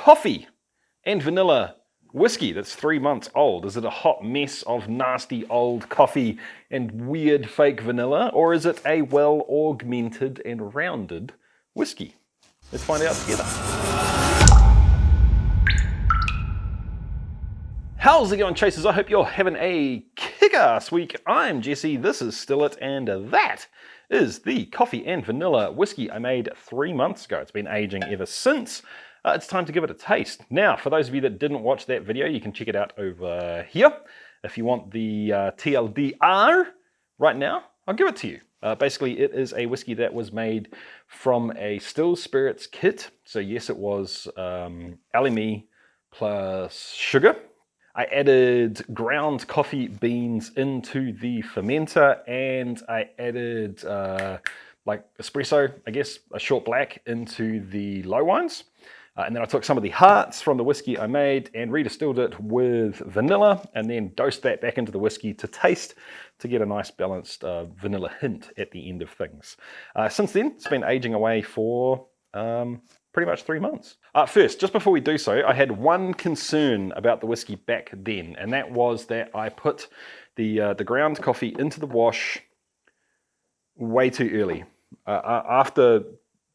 coffee and vanilla whiskey that's 3 months old. Is it a hot mess of nasty old coffee and weird fake vanilla, or is it a well augmented and rounded whiskey? Let's find out together. How's it going, chasers? I hope you're having a kick-ass week. I'm Jesse, this is Still It, and that is the coffee and vanilla whiskey I made 3 months ago. It's been aging ever since. It's time to give it a taste. Now, for those of you that didn't watch that video, you can check it out over here. If you want the TLDR right now, I'll give it to you. Basically, it is a whiskey that was made from a still spirits kit. So yes, it was LME plus sugar. I added ground coffee beans into the fermenter, and I added like espresso, I guess, a short black into the low wines. And then I took some of the hearts from the whiskey I made and redistilled it with vanilla, and then dosed that back into the whiskey to taste to get a nice balanced vanilla hint at the end of things. Since then, it's been aging away for pretty much 3 months. First, just before we do so, I had one concern about the whiskey back then, and that was that I put the ground coffee into the wash way too early. After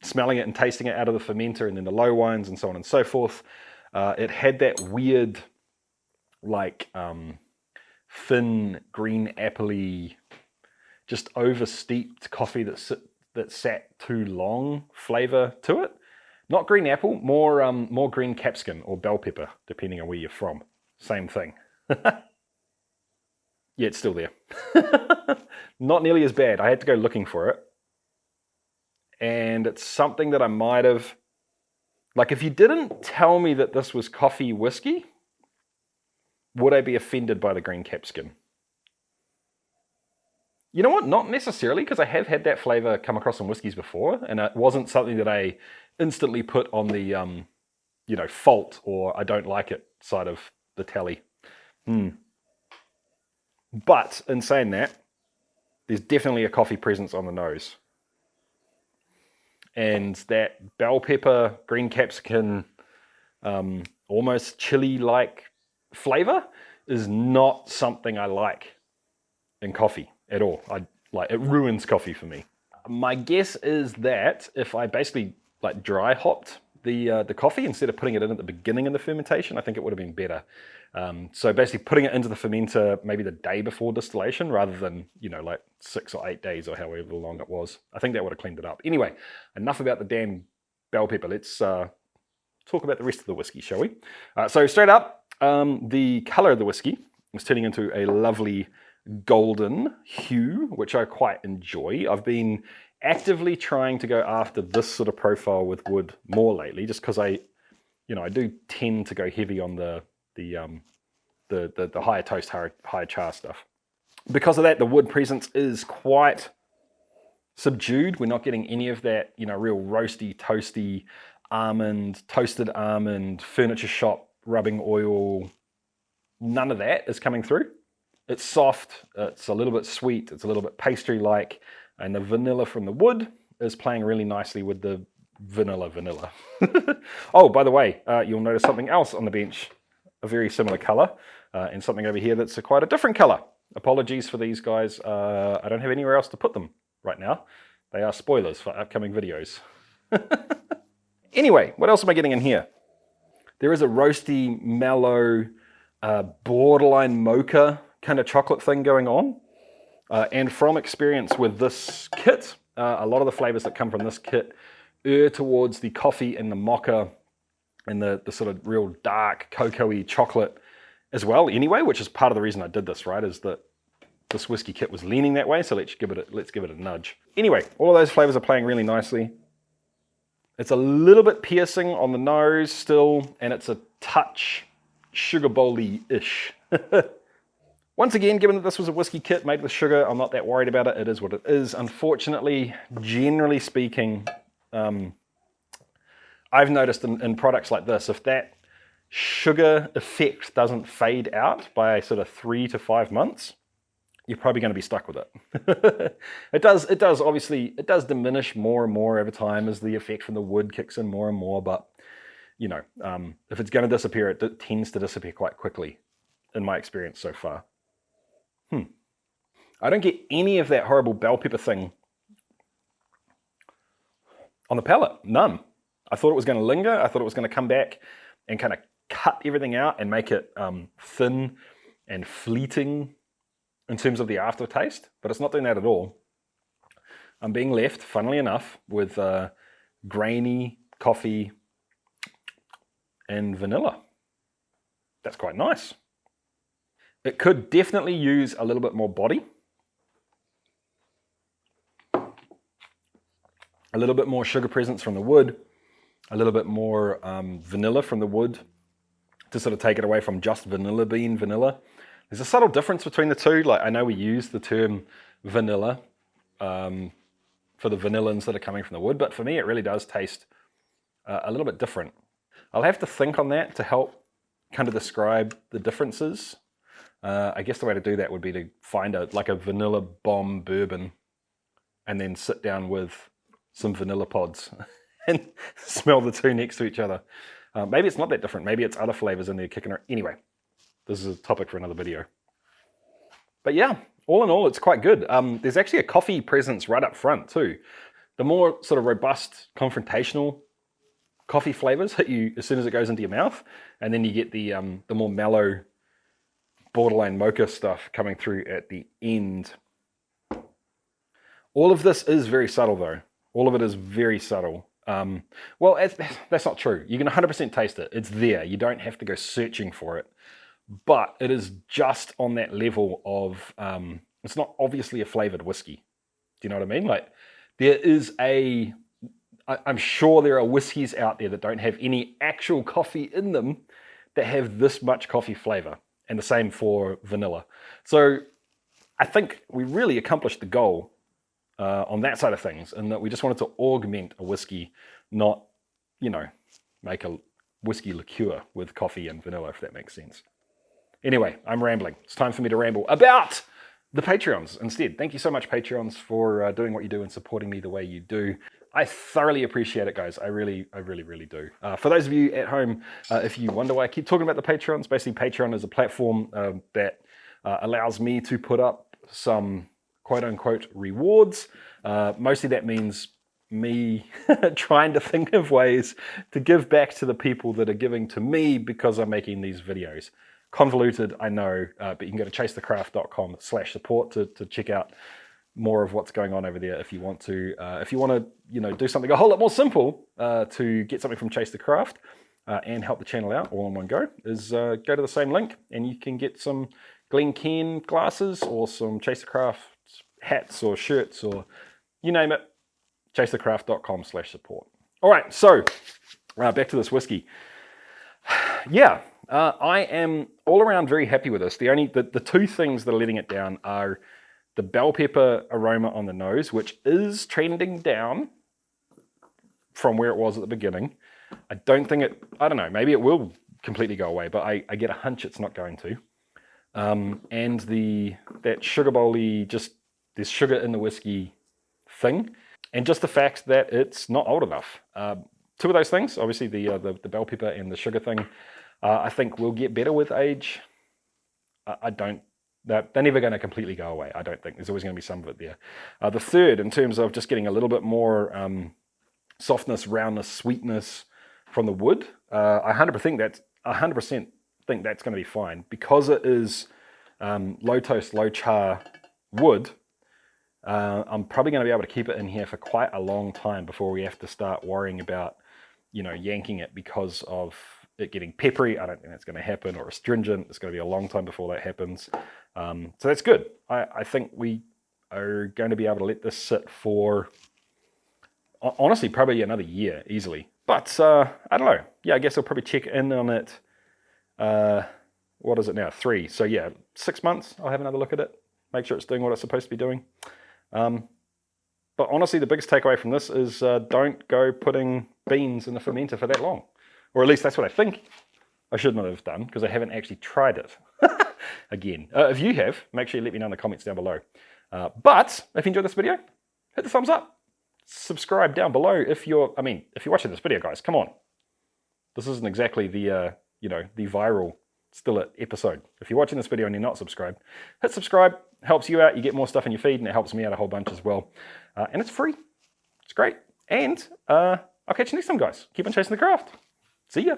smelling it and tasting it out of the fermenter and then the low wines and so on and so forth, it had that weird, like, thin, green, appley, just over-steeped coffee that sat too long flavor to it. Not green apple, more green capsicum or bell pepper, depending on where you're from. Same thing. Yeah, it's still there. Not nearly as bad. I had to go looking for it. And it's something that I might have, like, if you didn't tell me that this was coffee whiskey, would I be offended by the green capsicum? You know what? Not necessarily, because I have had that flavor come across in whiskeys before, and it wasn't something that I instantly put on the, you know, fault or I don't like it side of the tally. But in saying that, there's definitely a coffee presence on the nose. And that bell pepper, green capsicum, almost chili-like flavor is not something I like in coffee at all. It ruins coffee for me. My guess is that if I basically like dry hopped the coffee instead of putting it in at the beginning of the fermentation, I think it would have been better. So basically putting it into the fermenter maybe the day before distillation rather than, you know, like 6 or 8 days or however long it was. I think that would have cleaned it up. Anyway, enough about the damn bell pepper. Let's talk about the rest of the whiskey, shall we? So straight up, the color of the whiskey is turning into a lovely golden hue, which I quite enjoy. I've been actively trying to go after this sort of profile with wood more lately, just because I do tend to go heavy on the higher toast, higher char stuff. Because of that, the wood presence is quite subdued. We're not getting any of that, you know, real roasty, toasty toasted almond, furniture shop rubbing oil. None of that is coming through. It's soft, it's a little bit sweet, it's a little bit pastry-like, and the vanilla from the wood is playing really nicely with the vanilla. Oh, by the way, you'll notice something else on the bench, a very similar color, and something over here that's quite a different color. Apologies for these guys. I don't have anywhere else to put them right now. They are spoilers for upcoming videos. Anyway, what else am I getting in here? There is a roasty, mellow, borderline mocha kind of chocolate thing going on. And from experience with this kit, a lot of the flavors that come from this kit err towards the coffee and the mocha and the sort of real dark cocoa-y chocolate as well anyway, which is part of the reason I did this, right, is that this whiskey kit was leaning that way, so let's give it a nudge. Anyway, all of those flavors are playing really nicely. It's a little bit piercing on the nose still, and it's a touch sugar bowly-ish. Once again, given that this was a whiskey kit made with sugar, I'm not that worried about it. It is what it is. Unfortunately, generally speaking, I've noticed in products like this, if that sugar effect doesn't fade out by sort of 3 to 5 months, you're probably going to be stuck with it. It does obviously, it does diminish more and more over time as the effect from the wood kicks in more and more, but you know, if it's going to disappear, it tends to disappear quite quickly, in my experience so far. I don't get any of that horrible bell pepper thing on the palate. None. I thought it was going to linger. I thought it was going to come back and kind of cut everything out and make it thin and fleeting in terms of the aftertaste, but it's not doing that at all. I'm being left, funnily enough, with grainy coffee and vanilla. That's quite nice. It could definitely use a little bit more body. A little bit more sugar presence from the wood, a little bit more vanilla from the wood to sort of take it away from just vanilla bean vanilla. There's a subtle difference between the two. Like, I know we use the term vanilla for the vanillins that are coming from the wood, but for me it really does taste a little bit different. I'll have to think on that to help kind of describe the differences. I guess the way to do that would be to find like a vanilla bomb bourbon and then sit down with some vanilla pods and smell the two next to each other. Maybe it's not that different. Maybe it's other flavors in there kicking around. Anyway, this is a topic for another video. But yeah, all in all, it's quite good. There's actually a coffee presence right up front too. The more sort of robust, confrontational coffee flavors hit you as soon as it goes into your mouth, and then you get the more mellow, borderline mocha stuff coming through at the end. All of this is very subtle though. All of it is very subtle. Well, that's not true. You can 100% taste it. It's there. You don't have to go searching for it. But it is just on that level of, it's not obviously a flavored whiskey. Do you know what I mean? Like, there is I'm sure there are whiskeys out there that don't have any actual coffee in them that have this much coffee flavor. And the same for vanilla. So I think we really accomplished the goal on that side of things, and that we just wanted to augment a whiskey, not, you know, make a whiskey liqueur with coffee and vanilla, if that makes sense. Anyway, I'm rambling. It's time for me to ramble about the Patreons instead. Thank you so much, Patreons, for doing what you do and supporting me the way you do. I thoroughly appreciate it, guys. I really do. For those of you at home, if you wonder why I keep talking about the Patreons, basically Patreon is a platform that allows me to put up some quote-unquote rewards. Mostly that means me trying to think of ways to give back to the people that are giving to me because I'm making these videos. Convoluted, I know, but you can go to chasethecraft.com/support to check out more of what's going on over there if you want to. If you want to, you know, do something a whole lot more simple to get something from Chase the Craft and help the channel out all in one go, is go to the same link and you can get some Glencairn glasses or some Chase the Craft hats or shirts or you name it. chasethecraft.com/support. All right, so back to this whiskey. Yeah, I am all around very happy with this. The two things that are letting it down are the bell pepper aroma on the nose, which is trending down from where it was at the beginning. I don't know, maybe it will completely go away, but I get a hunch it's not going to. And that sugar bowly, just there's sugar in the whiskey thing, and just the fact that it's not old enough. Two of those things, obviously the bell pepper and the sugar thing, I think will get better with age. They're never going to completely go away. I don't think. There's always going to be some of it there. The third, in terms of just getting a little bit more softness, roundness, sweetness from the wood, I 100% think that's going to be fine because it is low toast, low char wood. I'm probably going to be able to keep it in here for quite a long time before we have to start worrying about, you know, yanking it because of it getting peppery. I don't think that's going to happen, or astringent. It's going to be a long time before that happens. So that's good. I think we are going to be able to let this sit for, honestly, probably another year easily. But I don't know. Yeah, I guess I'll probably check in on it. What is it now? 3. So yeah, 6 months. I'll have another look at it. Make sure it's doing what it's supposed to be doing. But honestly, the biggest takeaway from this is don't go putting beans in the fermenter for that long. Or at least that's what I think I should not have done, because I haven't actually tried it. Again, if you have, make sure you let me know in the comments down below. But if you enjoyed this video, hit the thumbs up. Subscribe down below if you're watching this video, guys. Come on. This isn't exactly the, you know, the viral Still It episode. If you're watching this video and you're not subscribed, hit subscribe. Helps you out. You get more stuff in your feed, and it helps me out a whole bunch as well. And it's free. It's great. And I'll catch you next time, guys. Keep on chasing the craft. See ya.